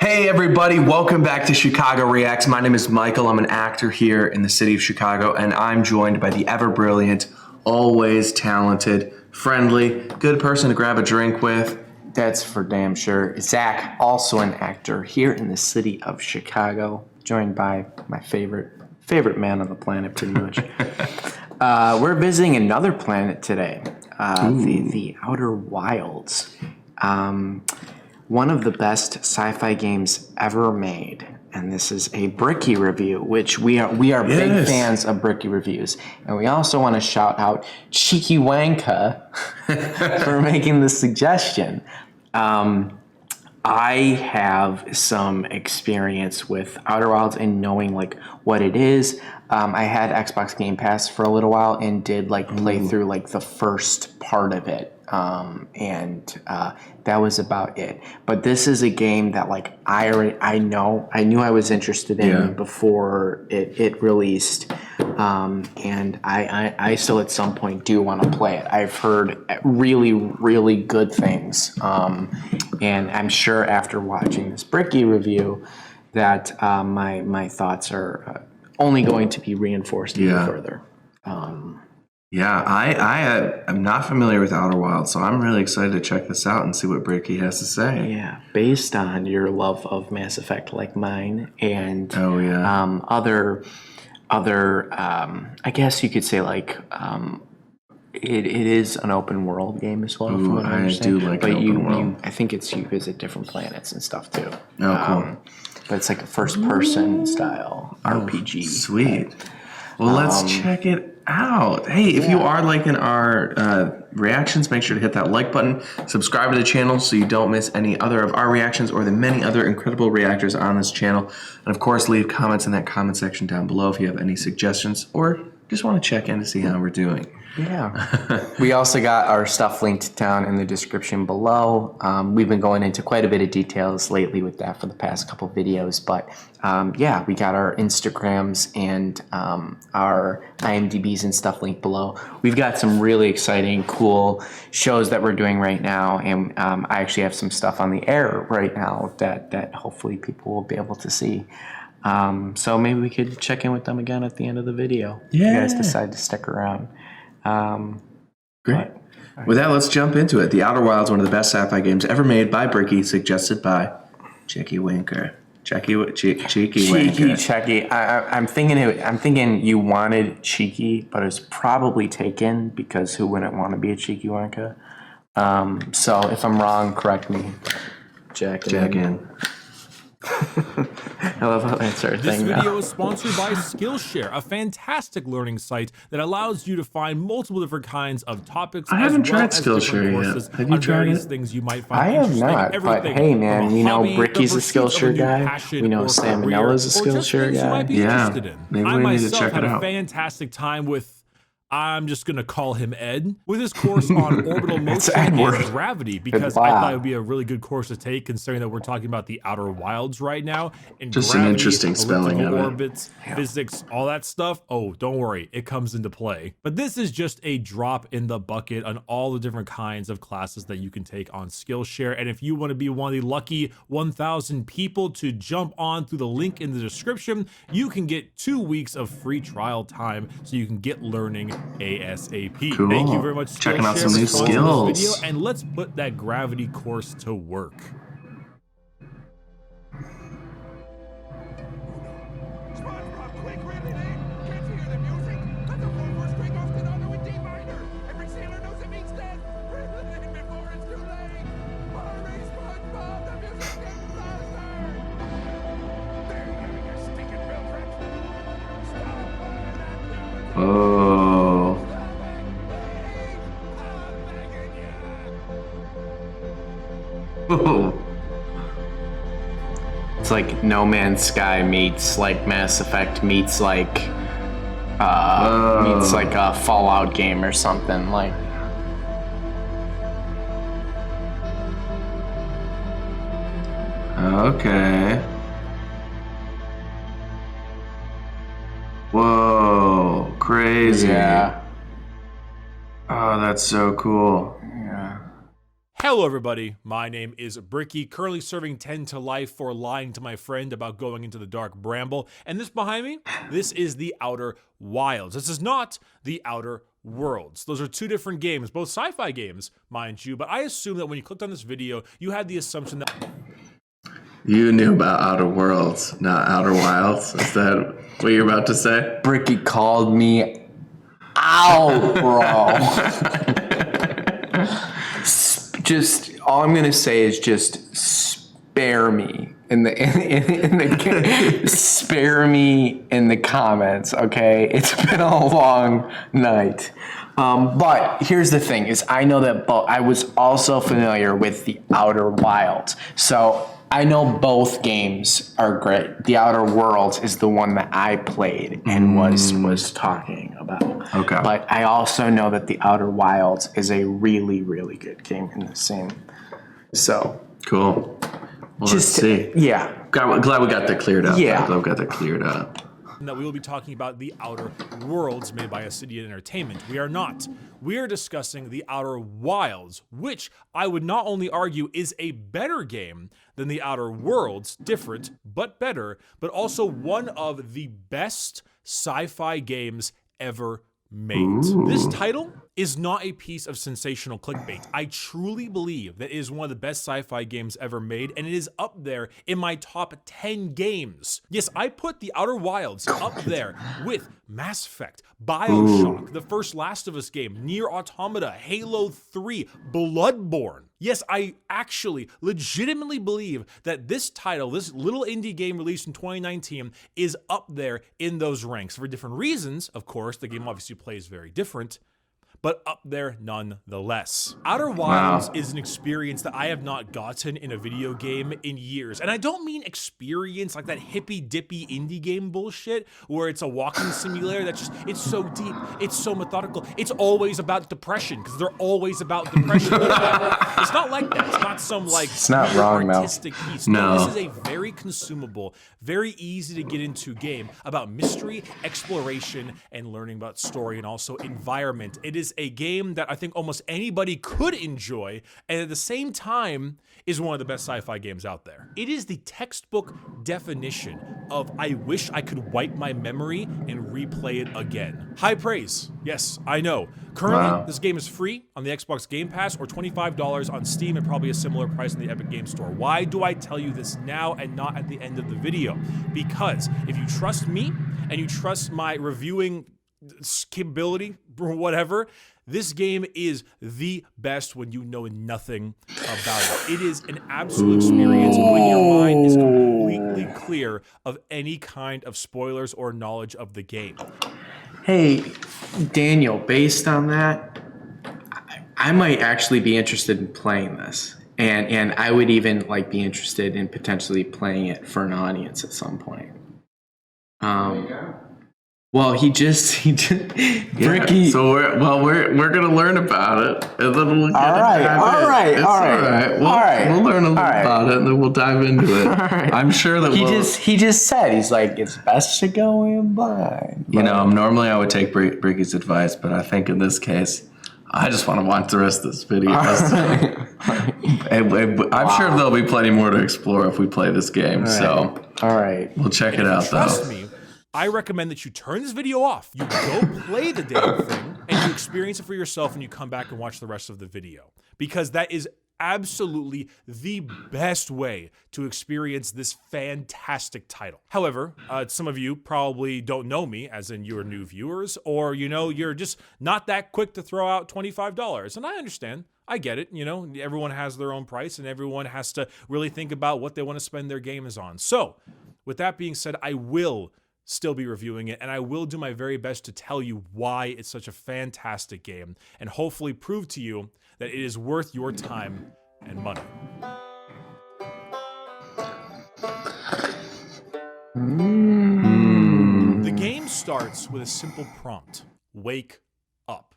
Hey everybody, welcome back to Chicago Reacts. My name is Michael. I'm an actor here in the city of Chicago, and I'm joined by the ever brilliant, always talented, friendly, good person to grab a drink with. That's for damn sure. Zach, also an actor here in the city of Chicago, joined by my favorite man on the planet, pretty much. We're visiting another planet today, the Outer Wilds. One of the best sci-fi games ever made, and this is a Bricky review, which we are big fans of Bricky reviews, and we also want to shout out Cheeky Wanka for making the suggestion. I have some experience with Outer Wilds and knowing like what it is. I had Xbox Game Pass for a little while and did like play through like the first part of it. That was about it. But this is a game that like I knew I was interested in before it released. And I still at some point do want to play it. I've heard really, really good things. And I'm sure after watching this Bricky review that my thoughts are only going to be reinforced even further. I am not familiar with Outer Wilds, so I'm really excited to check this out and see what Bricky has to say. Yeah, based on your love of Mass Effect like mine and other I guess you could say like it is an open world game as well. From what I understand. Do like but an open world. I think it's you visit different planets and stuff too. Oh, cool. But it's like a first person style RPG. Sweet. Well, let's check it out. Hey, if you are liking our reactions, make sure to hit that like button, subscribe to the channel so you don't miss any other of our reactions or the many other incredible reactors on this channel. And of course, leave comments in that comment section down below if you have any suggestions or just want to check in to see how we're doing. Yeah. We also got our stuff linked down in the description below. We've been going into quite a bit of details lately with that for the past couple videos, but we got our Instagrams and our IMDb's and stuff linked below. We've got some really exciting, cool shows that we're doing right now, and I actually have some stuff on the air right now that hopefully people will be able to see. So maybe we could check in with them again at the end of the video. If you guys decide to stick around. Great. With that, let's jump into it. The Outer Wilds, one of the best sci-fi games ever made by Bricky, suggested by Cheeky Wanker. Cheeky Wanker. Cheeky. I'm thinking you wanted Cheeky, but it's probably taken because who wouldn't want to be a Cheeky Wanker? So if I'm wrong, correct me. Jack in. I love how that's our thing now. This video is sponsored by Skillshare, a fantastic learning site that allows you to find multiple different kinds of topics. I haven't tried Skillshare yet. Have you tried it? Things you might find I have not, but hey man, we know Bricky's a Skillshare guy. We know Sam Manella's a Skillshare guy. Maybe we need to check it out. I myself had a fantastic time with, I'm just going to call him Ed, with his course on orbital motion and gravity, because I thought it would be a really good course to take, considering that we're talking about the Outer Wilds right now. And just gravity, an interesting spelling of orbits, physics, all that stuff. Oh, don't worry, it comes into play. But this is just a drop in the bucket on all the different kinds of classes that you can take on Skillshare. And if you want to be one of the lucky 1,000 people to jump on through the link in the description, you can get 2 weeks of free trial time so you can get learning ASAP. Cool. Thank you very much. Checking out some new skills. Video, and let's put that gravity course to work. Oh. It's like No Man's Sky meets like Mass Effect meets like a Fallout game or something like. Okay. Whoa, crazy. Yeah. Oh, that's so cool. Yeah. Hello everybody, my name is Bricky, currently serving 10 to life for lying to my friend about going into the dark bramble. And this behind me, this is the Outer Wilds. This is not the Outer Worlds. Those are two different games, both sci-fi games, mind you, but I assume that when you clicked on this video, you had the assumption that You knew about Outer Worlds, not Outer Wilds. Is that what you're about to say? Bricky called me out, bro. Just all I'm gonna say is just spare me spare me in the comments, okay? It's been a long night. But here's the thing: is I know that I was also familiar with the Outer Wilds, so I know both games are great. The Outer Worlds is the one that I played and was talking about. Okay. But I also know that the Outer Wilds is a really, really good game in the same. So Cool. Well, let's see. Yeah. Glad we got that cleared up. Yeah. Glad we got that cleared up. that we will be talking about the Outer Worlds made by Obsidian Entertainment. We are not. We are discussing the Outer Wilds, which I would not only argue is a better game than the Outer Worlds, different but better, but also one of the best sci-fi games ever made. Ooh. This title is not a piece of sensational clickbait. I truly believe that it is one of the best sci-fi games ever made, and it is up there in my top 10 games. Yes, I put the Outer Wilds up there with Mass Effect, BioShock, the first Last of Us game, Nier Automata, Halo 3, Bloodborne. Yes, I actually legitimately believe that this title, this little indie game released in 2019, is up there in those ranks for different reasons. Of course, the game obviously plays very different, but up there nonetheless. Outer Wilds is an experience that I have not gotten in a video game in years. And I don't mean experience like that hippy-dippy indie game bullshit where it's a walking simulator that's just, it's so deep, it's so methodical, it's always about depression, because they're always about depression. It's not like that. It's not some like It's not wrong, Mel. artistic piece. No. This is a very consumable, very easy to get into game about mystery, exploration, and learning about story and also environment. It is a game that I think almost anybody could enjoy, and at the same time is one of the best sci-fi games out there. It is the textbook definition of I wish I could wipe my memory and replay it again. High praise. Yes, I know. Currently, this game is free on the Xbox Game Pass or $25 on Steam and probably a similar price on the Epic Games Store. Why do I tell you this now and not at the end of the video? Because if you trust me and you trust my reviewing capability or whatever, this game is the best when you know nothing about it. It is an absolute experience when your mind is completely clear of any kind of spoilers or knowledge of the game. Hey, Daniel, based on that, I might actually be interested in playing this. And I would even like be interested in potentially playing it for an audience at some point. Well, he just Bricky. So we're gonna learn about it, and then we'll get All right. We'll learn a little about it, and then we'll dive into it. I'm sure that he just said he's like it's best to go in blind. You know, normally I would take Bricky's advice, but I think in this case, I just want to watch the rest of this video. I'm sure there'll be plenty more to explore if we play this game. So, all right, we'll check it out. Trust me, I recommend that you turn this video off, you go play the damn thing, and you experience it for yourself, and you come back and watch the rest of the video. Because that is absolutely the best way to experience this fantastic title. However, some of you probably don't know me, as in you're new viewers, or you're just not that quick to throw out $25. And I understand. I get it. Everyone has their own price, and everyone has to really think about what they want to spend their games on. So, with that being said, I will still be reviewing it, and I will do my very best to tell you why it's such a fantastic game, and hopefully prove to you that it is worth your time and money. The game starts with a simple prompt: wake up.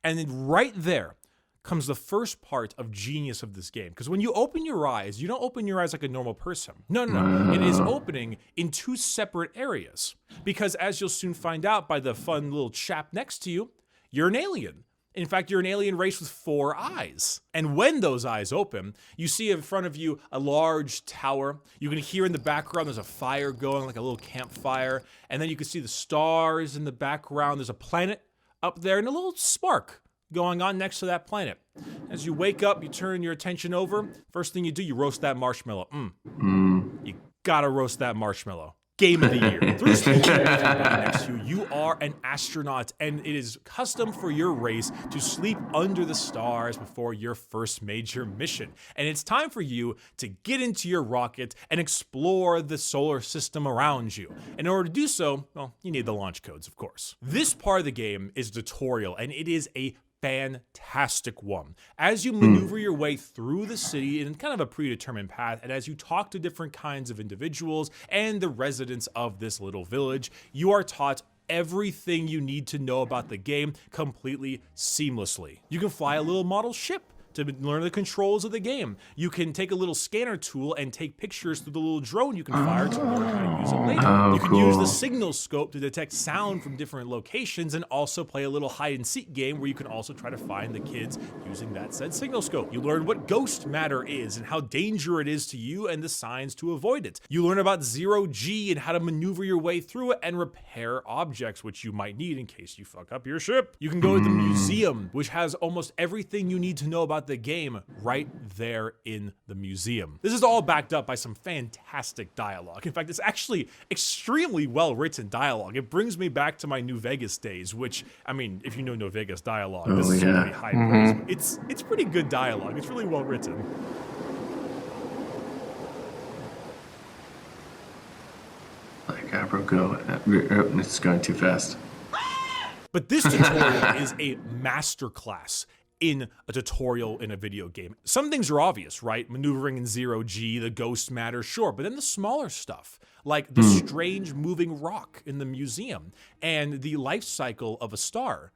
And then right there comes the first part of genius of this game. Because when you open your eyes, you don't open your eyes like a normal person. No. It is opening in two separate areas. Because as you'll soon find out by the fun little chap next to you, you're an alien. In fact, you're an alien race with 4 eyes. And when those eyes open, you see in front of you a large tower. You can hear in the background there's a fire going, like a little campfire. And then you can see the stars in the background. There's a planet up there and a little spark going on next to that planet. As you wake up, you turn your attention over. First thing you do, you roast that marshmallow. You gotta roast that marshmallow. Game of the year. Through the screen next to you, you are an astronaut, and it is custom for your race to sleep under the stars before your first major mission. And it's time for you to get into your rocket and explore the solar system around you. In order to do so, well, you need the launch codes, of course. This part of the game is tutorial, and it is a fantastic one. As you maneuver your way through the city in kind of a predetermined path, and as you talk to different kinds of individuals and the residents of this little village, you are taught everything you need to know about the game completely seamlessly. You can fly a little model ship to learn the controls of the game. You can take a little scanner tool and take pictures through the little drone you can fire to learn how to use it later. You can use the signal scope to detect sound from different locations and also play a little hide and seek game where you can also try to find the kids using that said signal scope. You learn what ghost matter is and how dangerous it is to you and the signs to avoid it. You learn about zero G and how to maneuver your way through it and repair objects which you might need in case you fuck up your ship. You can go to the museum, which has almost everything you need to know about the game right there in the museum. This is all backed up by some fantastic dialogue. In fact, it's actually extremely well written dialogue. It brings me back to my New Vegas days, which, I mean, if you know New Vegas dialogue, this is pretty high praise. It's pretty good dialogue. It's really well written. Like Abro, go. It's going too fast. But this tutorial is a masterclass in a tutorial in a video game. Some things are obvious, right? Maneuvering in zero G, the ghost matter, sure. But then the smaller stuff, like the strange moving rock in the museum and the life cycle of a star,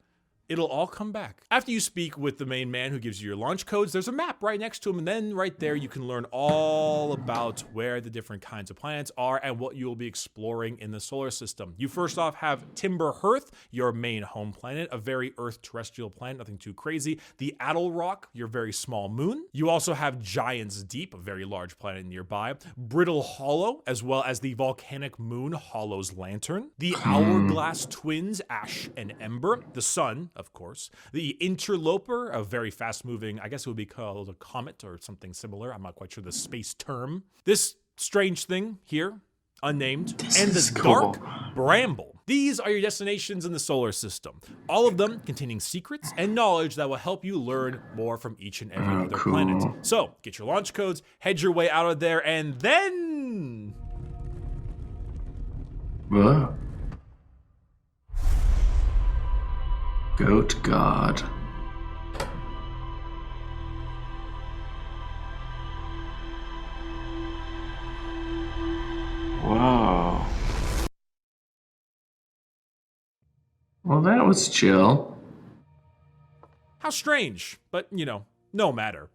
it'll all come back. After you speak with the main man who gives you your launch codes, there's a map right next to him, and then right there you can learn all about where the different kinds of planets are and what you'll be exploring in the solar system. You first off have Timber Hearth, your main home planet, a very Earth terrestrial planet, nothing too crazy. The Addle Rock, your very small moon. You also have Giant's Deep, a very large planet nearby. Brittle Hollow, as well as the volcanic moon Hollow's Lantern. The Hourglass Twins, Ash and Ember. The Sun, of course. The Interloper, a very fast-moving, I guess it would be called a comet or something similar. I'm not quite sure the space term. This strange thing here, unnamed, and the Dark Bramble. These are your destinations in the solar system, all of them containing secrets and knowledge that will help you learn more from each and every other planet. So, get your launch codes, head your way out of there, and then... What? Goat God. Whoa. Well, that was chill. How strange, but you know, no matter.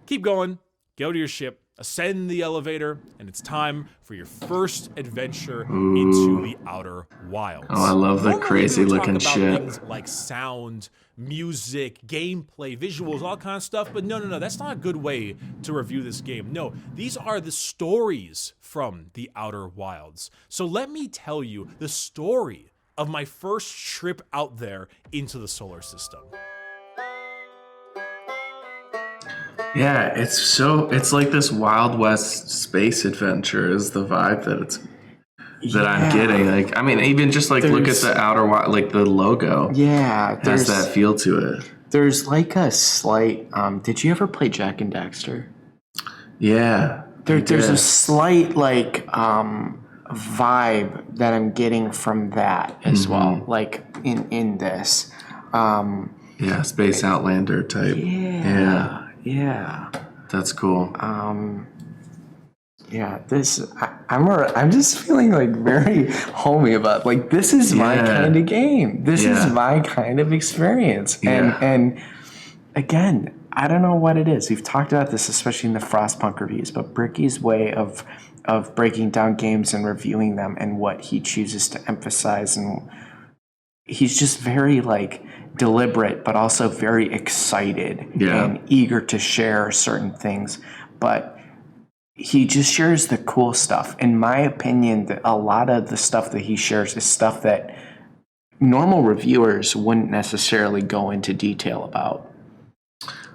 Keep going, go to your ship, ascend the elevator, and it's time for your first adventure into the outer wilds. Oh, I love the Normally, crazy we would looking talk about ship. things like sound, music, gameplay, visuals, all kind of stuff, but no, that's not a good way to review this game. No, these are the stories from the outer wilds. So let me tell you the story of my first trip out there into the solar system. Yeah, it's like this Wild West space adventure is the vibe that I'm getting. Like, I mean, even just like look at the outer wild, like the logo. Yeah, has that feel to it. There's like a slight. Did you ever play Jack and Daxter? Yeah, There's a slight like vibe that I'm getting from that as well. Like in this. Yeah, Space Outlander type. Yeah. That's cool. Yeah, I'm just feeling like very homey about like this is my kind of game. This is my kind of experience. And again, I don't know what it is. We've talked about this, especially in the Frostpunk reviews, but Bricky's way of breaking down games and reviewing them and what he chooses to emphasize, and he's just very like deliberate, but also very excited and eager to share certain things. But he just shares the cool stuff. In my opinion, that a lot of the stuff that he shares is stuff that normal reviewers wouldn't necessarily go into detail about.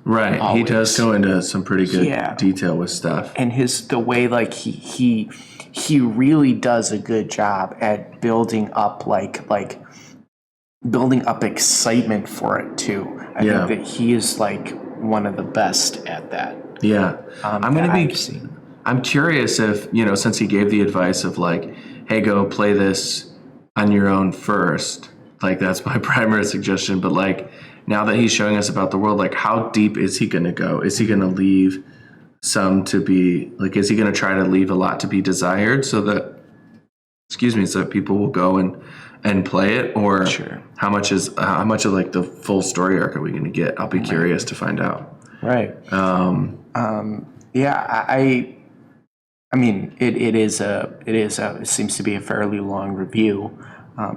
Right. Always. He does go into some pretty good detail with stuff. And the way like he really does a good job at building up building up excitement for it too. I think that he is like one of the best at that. Yeah. I'm curious if, since he gave the advice of like, hey, go play this on your own first. Like, that's my primary suggestion. But like, now that he's showing us about the world, like, how deep is he going to go? Is he going to leave some to be, like, is he going to try to leave a lot to be desired so that people will go and play it? Or how much of like the full story arc are we going to get? I'll be curious to find out. Right. I mean, it seems to be a fairly long review,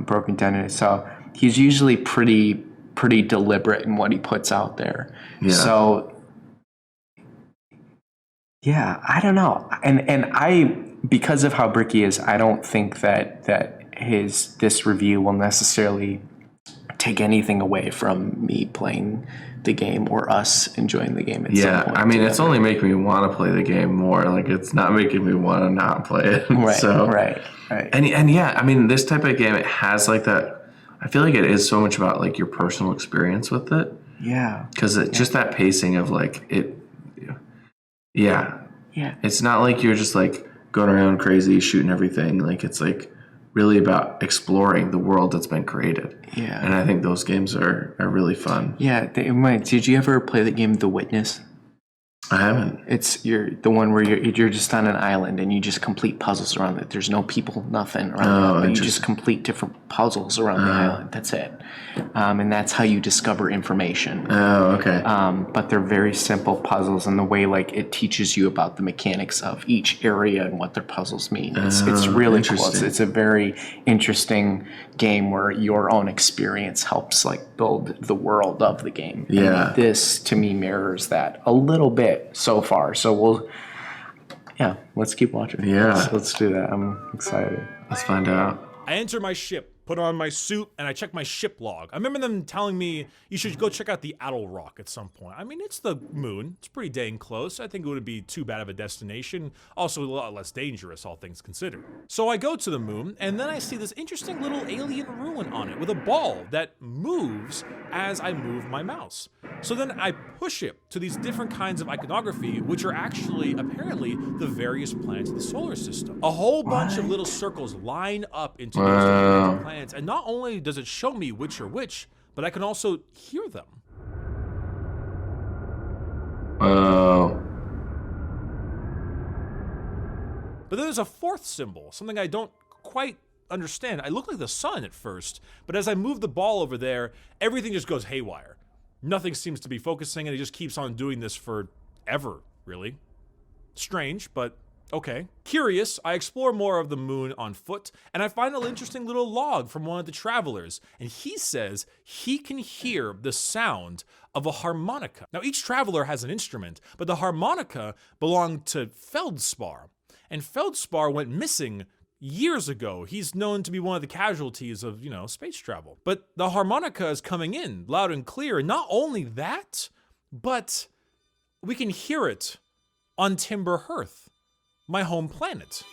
broken down into. So he's usually pretty deliberate in what he puts out there. Yeah. So I don't know. And because of how Bricky is, I don't think that this review will necessarily take anything away from me playing the game or us enjoying the game at some point. I mean, it's only making me want to play the game more. Like, it's not making me want to not play it. Right, so, right. And yeah, I mean, this type of game, it has like that. I feel like it is so much about like your personal experience with it. Yeah. Because just that pacing of like it. Yeah. Yeah. It's not like you're just like going around crazy shooting everything. Like, it's like really about exploring the world that's been created. Yeah. And I think those games are really fun. Yeah. Did you ever play the game The Witness? I haven't. It's the one where you're just on an island and you just complete puzzles around it. There's no people, nothing around it, but you just complete different puzzles around the island. That's it. And that's how you discover information. Oh, okay. But they're very simple puzzles, and the way like it teaches you about the mechanics of each area and what their puzzles mean. It's really cool. It's a very interesting game where your own experience helps like build the world of the game. Yeah. And this to me mirrors that a little bit so far. So let's keep watching. Yeah. Let's do that. I'm excited. Let's find out. I enter my ship, put on my suit, and I check my ship log. I remember them telling me you should go check out the Atoll Rock at some point. I mean, it's the moon. It's pretty dang close. I think it wouldn't be too bad of a destination. Also a lot less dangerous, all things considered. So I go to the moon, and then I see this interesting little alien ruin on it with a ball that moves as I move my mouse. So then I push it to these different kinds of iconography, which are actually, apparently, the various planets of the solar system. A whole bunch of little circles line up into those different planets, and not only does it show me which are which, but I can also hear them. But then there's a fourth symbol, something I don't quite understand. I look like the sun at first, but as I move the ball over there, everything just goes haywire. Nothing seems to be focusing, and it just keeps on doing this forever, really. Strange, but okay. Curious, I explore more of the moon on foot, and I find an interesting little log from one of the travelers, and he says he can hear the sound of a harmonica. Now, each traveler has an instrument, but the harmonica belonged to Feldspar, and Feldspar went missing years ago. He's known to be one of the casualties of, space travel. But the harmonica is coming in loud and clear, and not only that, but we can hear it on Timber Hearth, my home planet.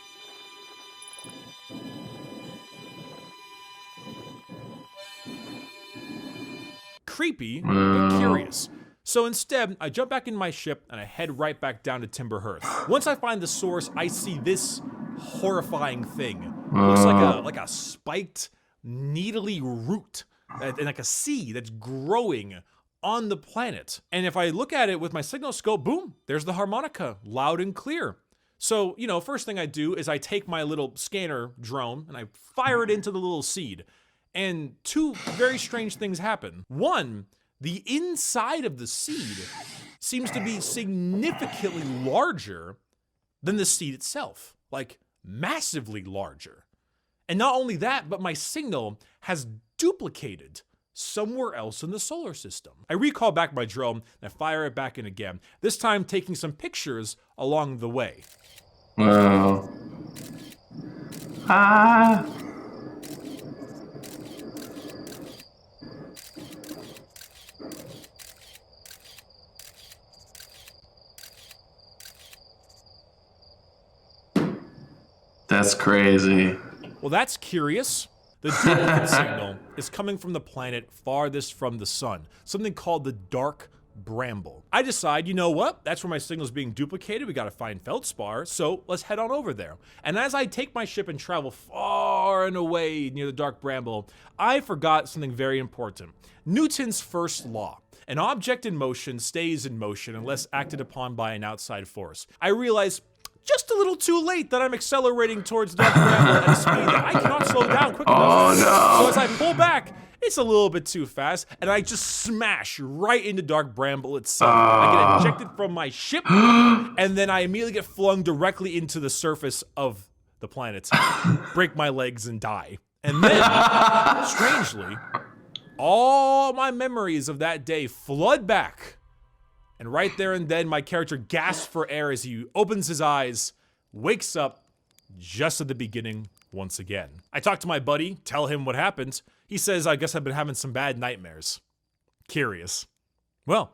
Creepy, but curious. So instead, I jump back in my ship and I head right back down to Timber Hearth. Once I find the source, I see this horrifying thing. It looks like a spiked, needly root, and like a seed that's growing on the planet. And if I look at it with my signal scope, boom, there's the harmonica, loud and clear. So, first thing I do is I take my little scanner drone and I fire it into the little seed. And two very strange things happen. One, the inside of the seed seems to be significantly larger than the seed itself, like massively larger. And not only that, but my signal has duplicated somewhere else in the solar system. I recall back my drone and I fire it back in again, this time taking some pictures along the way. Whoa. Ah. That's crazy. Well, that's curious. The duplicate signal is coming from the planet farthest from the sun, something called the dark bramble. I decide, you know what? That's where my signal's being duplicated. We gotta find feldspar, so let's head on over there. And as I take my ship and travel far and away near the dark bramble, I forgot something very important. Newton's first law. An object in motion stays in motion unless acted upon by an outside force. I realize just a little too late that I'm accelerating towards the dark bramble at a speed that I cannot slow down quick enough. Oh no. So as I pull back, it's a little bit too fast, and I just smash right into dark bramble itself. I get ejected from my ship, and then I immediately get flung directly into the surface of the planet, break my legs, and die. And then, strangely, all my memories of that day flood back. And right there and then, my character gasps for air as he opens his eyes, wakes up just at the beginning once again. I talk to my buddy, tell him what happened. He says, I guess I've been having some bad nightmares. Curious. Well,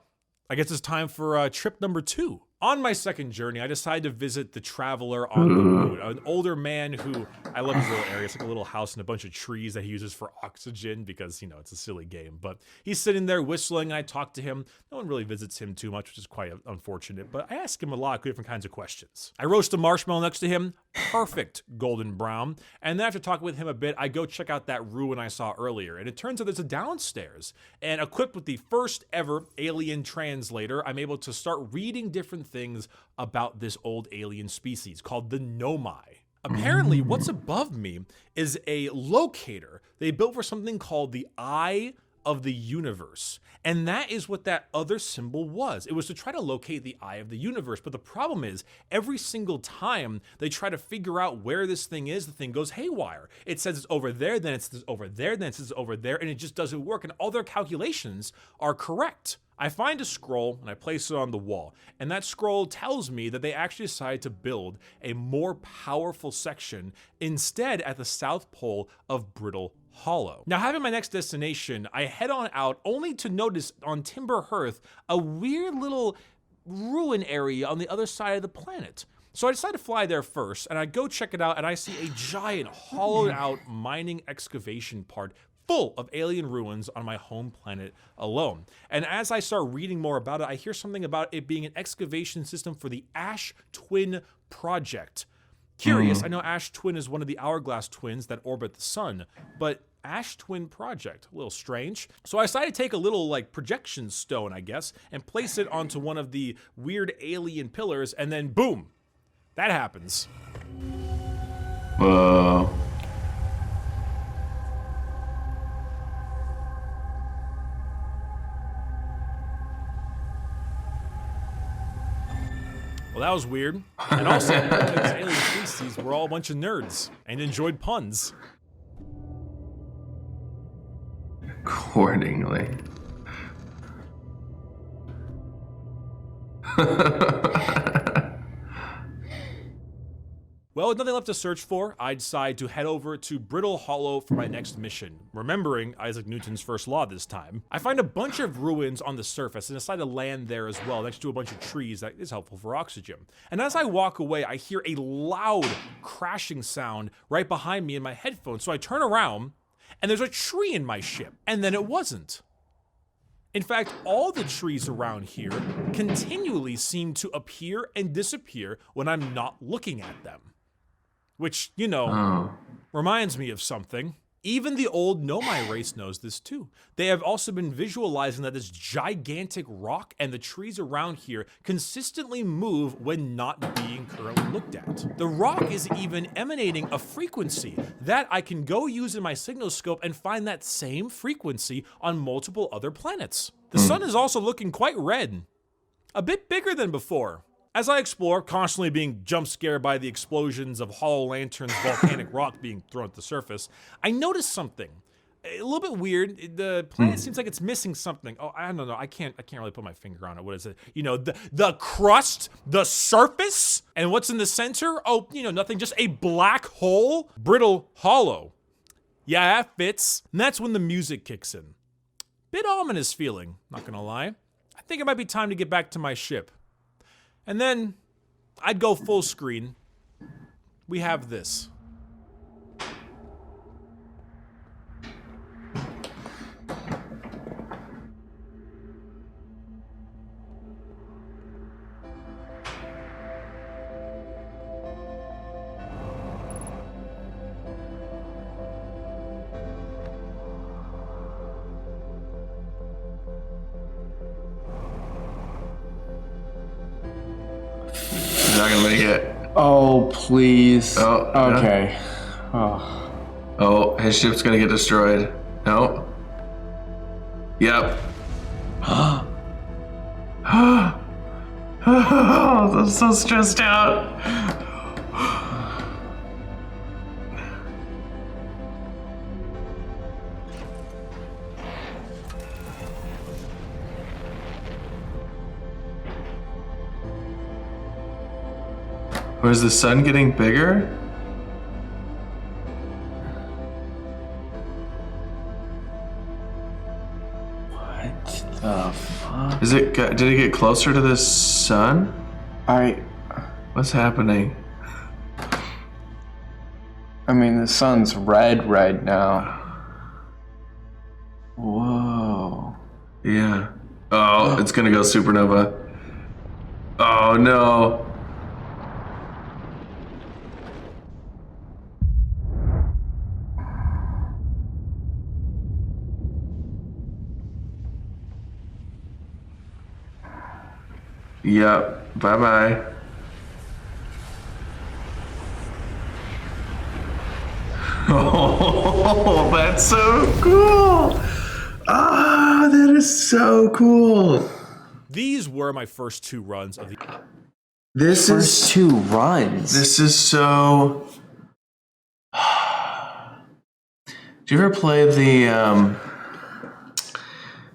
I guess it's time for trip number 2. On my second journey, I decided to visit the Traveler on the Moon, an older man who, I love his little area. It's like a little house and a bunch of trees that he uses for oxygen because, you know, it's a silly game. But he's sitting there whistling, and I talk to him. No one really visits him too much, which is quite unfortunate. But I ask him a lot of different kinds of questions. I roast a marshmallow next to him, perfect golden brown. And then after talking with him a bit, I go check out that ruin I saw earlier. And it turns out there's a downstairs. And equipped with the first ever alien translator, I'm able to start reading different things about this old alien species called the Nomai. Apparently, what's above me is a locator they built for something called the Eye of the Universe. And that is what that other symbol was. It was to try to locate the Eye of the Universe. But the problem is, every single time they try to figure out where this thing is, the thing goes haywire. It says it's over there, then it says over there, then it says over there, and it just doesn't work. And all their calculations are correct. I find a scroll and I place it on the wall, and that scroll tells me that they actually decided to build a more powerful section instead at the south pole of Brittle Hollow. Now, having my next destination, I head on out only to notice on Timber Hearth a weird little ruin area on the other side of the planet. So I decide to fly there first, and I go check it out, and I see a giant hollowed out mining excavation part full of alien ruins on my home planet alone. And as I start reading more about it, I hear something about it being an excavation system for the Ash Twin Project. Curious, I know Ash Twin is one of the hourglass twins that orbit the sun, but Ash Twin Project, a little strange. So I decided to take a little like projection stone, I guess, and place it onto one of the weird alien pillars, and then boom, that happens. Whoa. Well, that was weird. And also, these alien species were all a bunch of nerds and enjoyed puns. Accordingly. Well, with nothing left to search for, I decide to head over to Brittle Hollow for my next mission, remembering Isaac Newton's first law this time. I find a bunch of ruins on the surface and decide to land there as well, next to a bunch of trees that is helpful for oxygen. And as I walk away, I hear a loud crashing sound right behind me in my headphones, so I turn around, and there's a tree in my ship, and then it wasn't. In fact, all the trees around here continually seem to appear and disappear when I'm not looking at them. Which, you know, reminds me of something. Even the old Nomai race knows this too. They have also been visualizing that this gigantic rock and the trees around here consistently move when not being currently looked at. The rock is even emanating a frequency that I can go use in my signal scope and find that same frequency on multiple other planets. The sun is also looking quite red, a bit bigger than before. As I explore, constantly being jump scared by the explosions of hollow lanterns, volcanic rock being thrown at the surface, I notice something. a little bit weird. The planet seems like it's missing something. Oh, I don't know. I can't really put my finger on it. What is it? You know, the crust, the surface, and what's in the center? Oh, you know, nothing. Just a black hole, brittle hollow. Yeah, that fits. And that's when the music kicks in. Bit ominous feeling, not gonna lie. I think it might be time to get back to my ship. And then I'd go full screen. We have this. Not gonna make it. Oh, please. Oh, okay. Oh. Oh, his ship's gonna get destroyed. No. Yep. I'm so stressed out. Or is the sun getting bigger? What the fuck? Did it get closer to the sun? What's happening? I mean, the sun's red right now. Whoa. Yeah. Oh, it's gonna go supernova. Oh no. Yep. Bye-bye. Oh, that's so cool. Ah, that is so cool. These were my first 2 runs of the. This First is 2 runs. this is so. Do you ever play the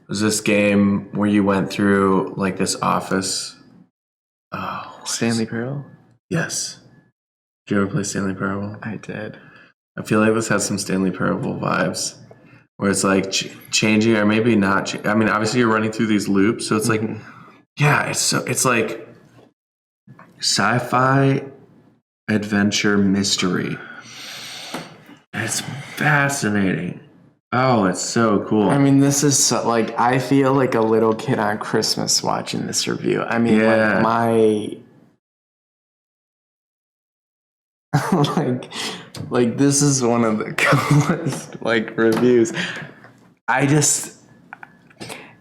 was this game where you went through like this office? Oh, Stanley Parable? yes. Did you ever play Stanley Parable? I did. I feel like this has some Stanley Parable vibes, where it's like changing or maybe not. I mean, obviously you're running through these loops, so it's like, yeah, it's like sci-fi adventure mystery. It's fascinating. Oh, it's so cool. I mean, this is so, like, I feel like a little kid on Christmas watching this review. I mean, Yeah. like, my. like this is one of the coolest like reviews.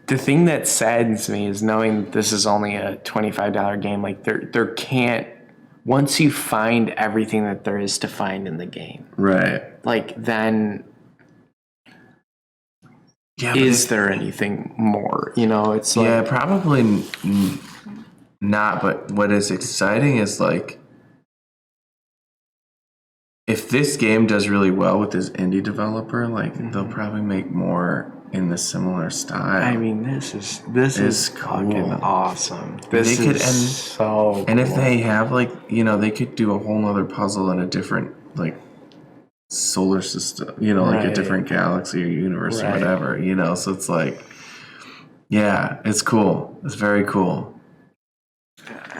The thing that saddens me is knowing this is only a $25 game. Like there can't, once you find everything that there is to find in the game, right. like then Yeah, is there anything more? You know, it's like, yeah, probably not. But what is exciting is like, if this game does really well with this indie developer, like they'll probably make more in the similar style. I mean, this is fucking cool. awesome. This They could is end- so And if cool. they have like, you know, they could do a whole nother puzzle in a different like solar system, you know, like a Right. different galaxy or universe or Right. whatever, you know. So it's like, yeah, it's cool. It's very cool.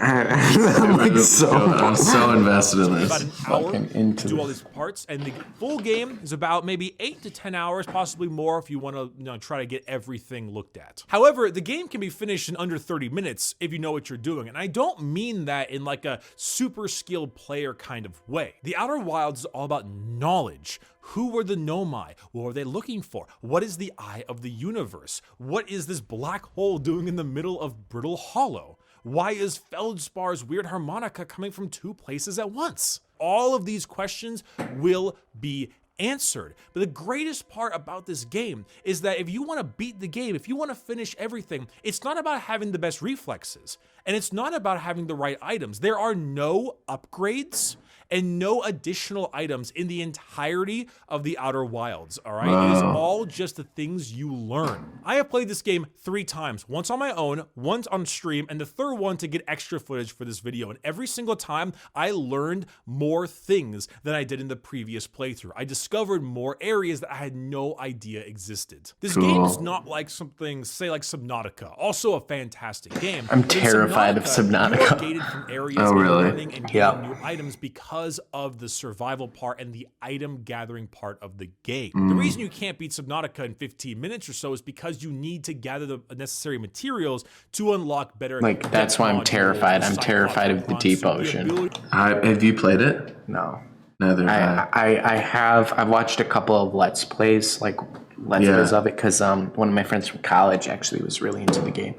I'm like I'm so invested in About this. an hour fucking into to do all this. these parts, and the full game is about maybe 8 to 10 hours, possibly more if you want to try to get everything looked at. However, the game can be finished in under 30 minutes if you know what you're doing, and I don't mean that in like a super skilled player kind of way. The Outer Wilds is all about knowledge. Who were the Nomai? What were they looking for? What is the eye of the universe? What is this black hole doing in the middle of Brittle Hollow? Why is Feldspar's weird harmonica coming from 2 places at once? All of these questions will be answered. But the greatest part about this game is that if you want to beat the game, if you want to finish everything, it's not about having the best reflexes, and it's not about having the right items. There are no upgrades, and no additional items in the entirety of the Outer Wilds, all right? It is all just the things you learn. I have played this game 3 times, once on my own, once on stream, and the third one to get extra footage for this video. And every single time, I learned more things than I did in the previous playthrough. I discovered more areas that I had no idea existed. This game is not like something, say like Subnautica, also a fantastic game. I'm terrified of Subnautica. You are gated from areas and learning and getting new items because of the survival part and the item gathering part of the game. The reason you can't beat Subnautica in 15 minutes or so is because you need to gather the necessary materials to unlock better. Like, that's why I'm terrified. I'm terrified of the deep ocean. Have you played it? No. Neither have I have. I've watched a couple of Let's Plays, like Let's Plays of it, because one of my friends from college actually was really into the game,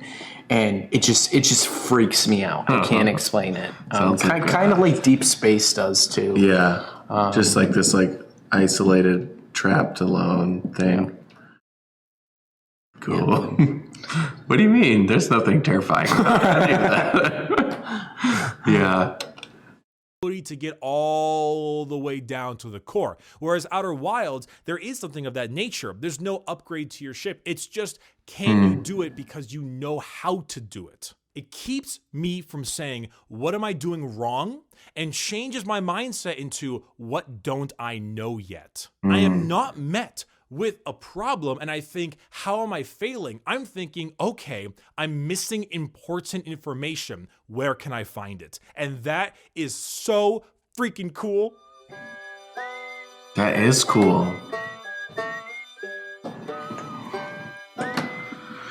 and it just freaks me out. I can't explain it. Kind of like Deep Space does too. Yeah, just like this, like isolated, trapped, alone thing. Yeah. Cool. Yeah. What do you mean? There's nothing terrifying about any of that. Yeah. To get all the way down to the core. Whereas Outer Wilds, there is something of that nature. There's no upgrade to your ship. It's just, can you do it because you know how to do it? It keeps me from saying, what am I doing wrong? And changes my mindset into, what don't I know yet? I am not met with a problem and I think, how am I failing? I'm thinking, okay, I'm missing important information. Where can I find it? And that is so freaking cool. That is cool.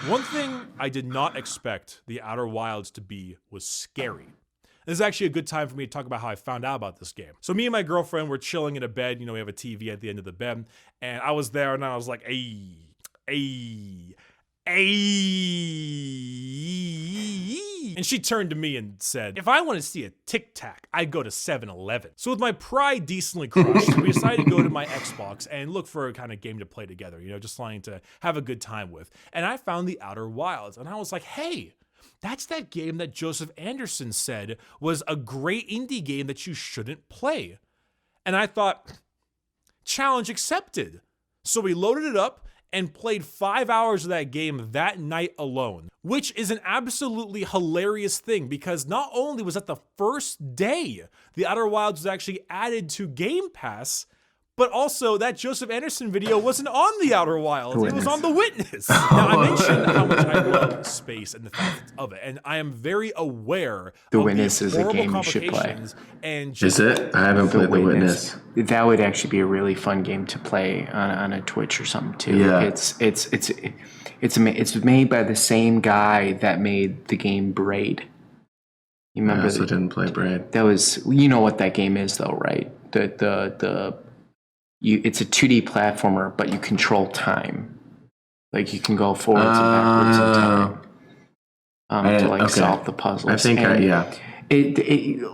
One thing I did not expect the Outer Wilds to be was scary. This is actually a good time for me to talk about how I found out about this game. So me and my girlfriend were chilling in a bed. You know, we have a TV at the end of the bed. And I was there and I was like, ay. And she turned to me and said, if I want to see a Tic Tac, I'd go to 7-Eleven. So with my pride decently crushed, we decided to go to my Xbox and look for a kind of game to play together, you know, just wanting to have a good time with. And I found the Outer Wilds and I was like, hey, that's that game that Joseph Anderson said was a great indie game that you shouldn't play. And I thought, challenge accepted. So we loaded it up and played 5 hours of that game that night alone, which is an absolutely hilarious thing because not only was that the first day the Outer Wilds was actually added to Game Pass, but also that Joseph Anderson video wasn't on the Outer Wilds. It was on The Witness. Now, I mentioned how much I love space and the facets of it, and I am very aware The Witness is a game you should play. And is it? I haven't played The Witness. That would actually be a really fun game to play on a Twitch or something too. Yeah. It's made by the same guy that made the game Braid. You remember? I also didn't play Braid. That was, you know what that game is though, right? It's a 2D platformer, but you control time. Like you can go forwards and backwards in time to solve the puzzles. I think,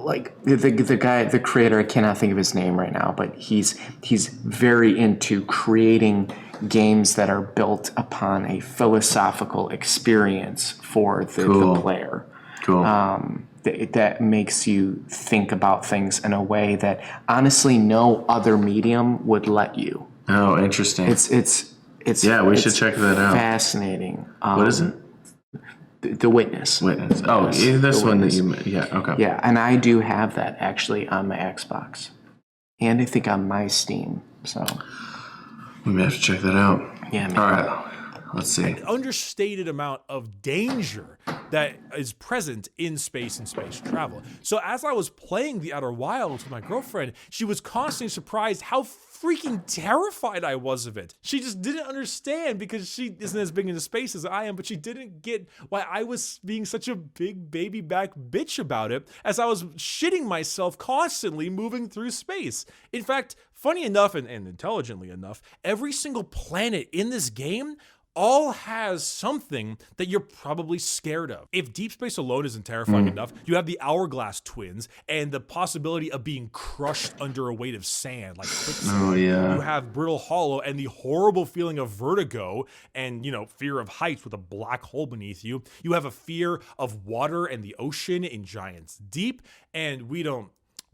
like the guy, the creator, I cannot think of his name right now, but he's very into creating games that are built upon a philosophical experience for the player. Cool. That makes you think about things in a way that honestly no other medium would let you. Oh, interesting. It's yeah, we should check that out. Fascinating. What is it? The Witness. Witness. Oh, yeah, this one that you. Yeah. Okay. Yeah, and I do have that actually on my Xbox, and I think on my Steam. So we may have to check that out. Yeah. Man. All right. Let's see. An understated amount of danger that is present in space and space travel. So as I was playing the Outer Wilds with my girlfriend, she was constantly surprised how freaking terrified I was of it. She just didn't understand because she isn't as big into space as I am, but she didn't get why I was being such a big baby back bitch about it as I was shitting myself constantly moving through space. In fact, funny enough and intelligently enough, every single planet in this game all has something that you're probably scared of. If Deep Space alone isn't terrifying enough, you have the Hourglass twins and the possibility of being crushed under a weight of sand, like quicksand. Oh, yeah. You have Brittle Hollow and the horrible feeling of vertigo and, you know, fear of heights with a black hole beneath you. You have a fear of water and the ocean in Giants Deep, and we don't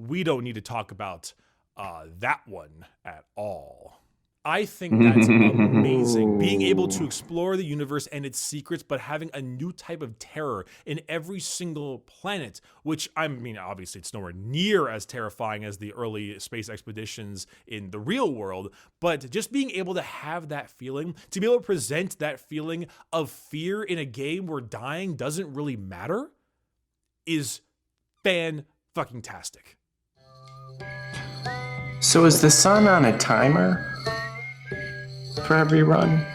we don't need to talk about that one at all. I think that's amazing. Being able to explore the universe and its secrets, but having a new type of terror in every single planet, which, I mean, obviously it's nowhere near as terrifying as the early space expeditions in the real world, but just being able to have that feeling, to be able to present that feeling of fear in a game where dying doesn't really matter, is fan-fucking-tastic. So is the sun on a timer for every run?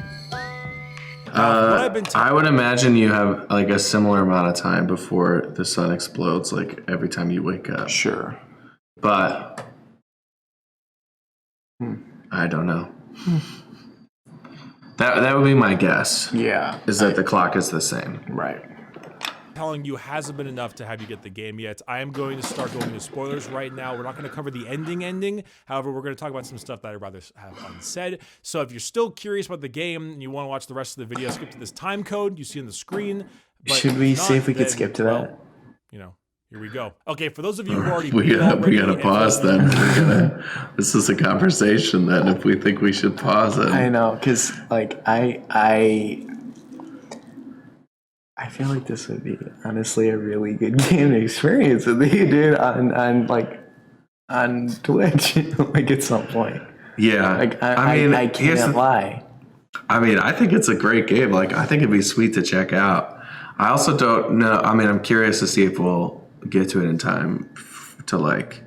I would imagine you have like a similar amount of time before the sun explodes, like every time you wake up. Sure. But I don't know. That would be my guess. Yeah. Is that the clock is the same. Right. Telling you hasn't been enough to have you get the game yet. I am going to start going into spoilers right now. We're not going to cover the ending. However, we're going to talk about some stuff that I'd rather have unsaid. So if you're still curious about the game and you want to watch the rest of the video, skip to this time code you see on the screen. But should we see if we could then, skip to that? You know, here we go. Okay, for those of you who already We gotta pause then. This is a conversation then if we think we should pause it. I know, because like I feel like this would be honestly a really good game experience with you, dude, on Twitch, like at some point. Yeah. Like I can't lie. I mean, I think it's a great game. Like, I think it'd be sweet to check out. I also don't know. I mean, I'm curious to see if we'll get to it in time to like.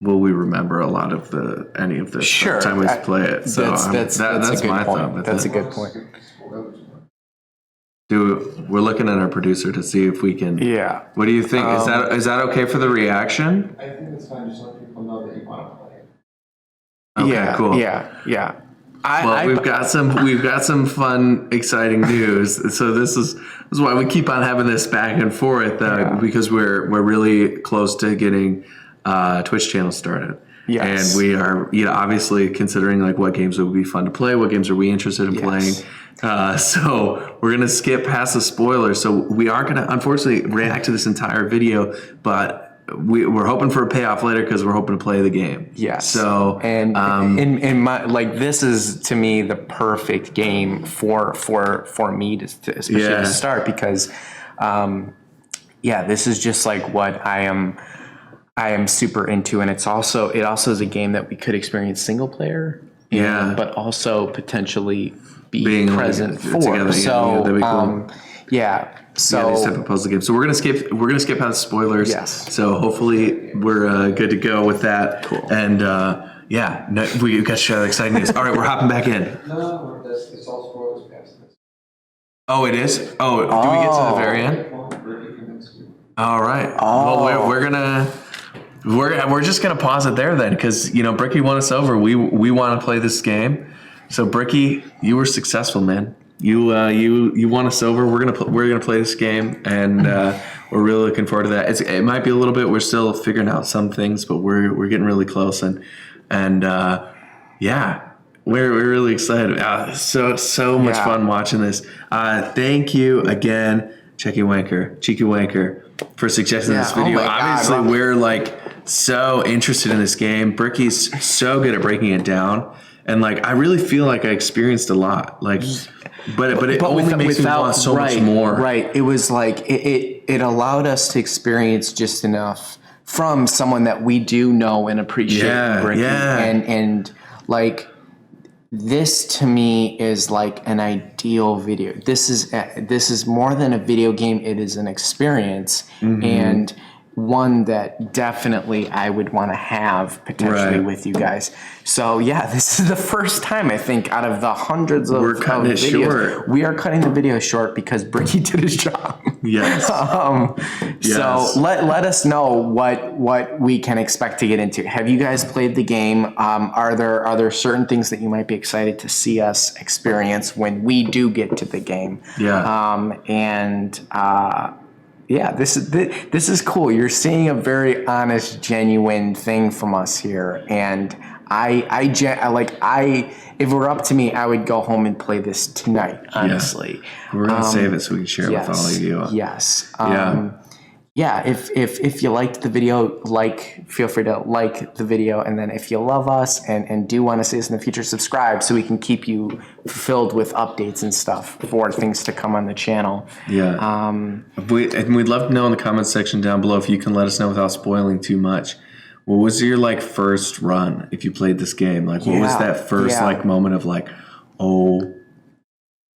Will we remember a lot of any of this Sure. time we play it? So that's a good my point. thought. That's a good point. We're looking at our producer to see if we can. Yeah. What do you think? Is that okay for the reaction? I think it's fine. Just let people know that you want to play it. Okay, Yeah. cool. Yeah. We've got some fun, exciting news. So this is why we keep on having this back and forth because we're really close to getting Twitch channel started. Yes. And we are obviously considering like what games would be fun to play, what games are we interested in playing. So we're gonna skip past the spoilers. So we are gonna unfortunately react to this entire video, but we're hoping for a payoff later because we're hoping to play the game. Yes. So and in my like this is to me the perfect game for me to especially to start because this is just like what I am super into, and it also is a game that we could experience single player. But also potentially being present for. Together, so that'd be cool. So these type of puzzle games. So we're gonna skip past spoilers. Yes. So hopefully we're good to go with that. Cool. And we got to share the exciting news. All right, we're hopping back in. No, it's all spoilers past this. Oh, it is. Oh, do we get to the very end? All right. Oh. Well, we're just gonna pause it there then, because Bricky won us over. We want to play this game. So Bricky, you were successful, man. You won us over. We're gonna play this game, and we're really looking forward to that. It might be a little bit. We're still figuring out some things, but we're getting really close, and we're really excited. So much fun watching this. Thank you again, Cheeky Wanker, for suggesting this video. Obviously, we're like so interested in this game. Bricky's so good at breaking it down. And like, I really feel like I experienced a lot. Like, but it only makes me want so much more. Right. It was like it allowed us to experience just enough from someone that we do know and appreciate. Bricky. And like this to me is like an ideal video. This is more than a video game. It is an experience. And one that definitely I would want to have potentially with you guys. So this is the first time I think out of the hundreds of cutting it videos, short. We are cutting the video short because Bricky did his job. Yes. So let us know what we can expect to get into. Have you guys played the game? Are there certain things that you might be excited to see us experience when we do get to the game? This is cool. You're seeing a very honest, genuine thing from us here, and if it were up to me, I would go home and play this tonight. Honestly, we're gonna save it so we can share it with all of you. Yes. yeah, if you liked the video, feel free to like the video. And then if you love us and do want to see us in the future, subscribe so we can keep you filled with updates and stuff for things to come on the channel. Yeah. We'd love to know in the comments section down below if you can let us know without spoiling too much. What was your like first run if you played this game? Like what was that first like moment of like, oh,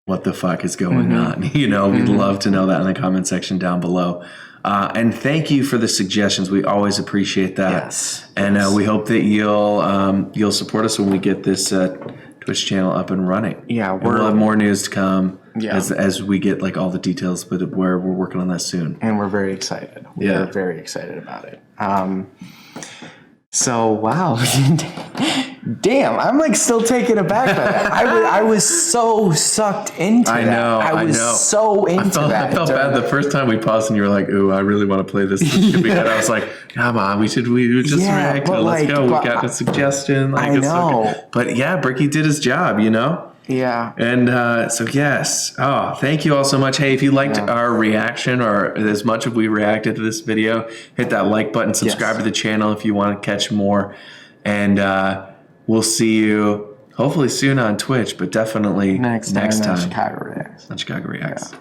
what the fuck is going on? You know, we'd love to know that in the comment section down below. And thank you for the suggestions. We always appreciate that. Yes. And we hope that you'll support us when we get this Twitch channel up and running. Yeah, we'll have more news to come Yeah. as we get like all the details, but we're working on that soon. And we're very excited. We're very excited about it. So wow, damn! I'm like still taken aback by that. I was so sucked into that. I was so into that. I felt bad the first time we paused and you were like, "Ooh, I really want to play this." I was like, "Come on, we just react to it. Let's go. We got a suggestion." Like, I know. Okay. But yeah, Bricky did his job, you know. Yeah. And so yes. Oh, thank you all so much. Hey, if you liked our reaction or as much as we reacted to this video, hit that like button, subscribe to the channel if you want to catch more. And we'll see you hopefully soon on Twitch, but definitely next time Chicago Reacts. on Chicago Reacts. Yeah.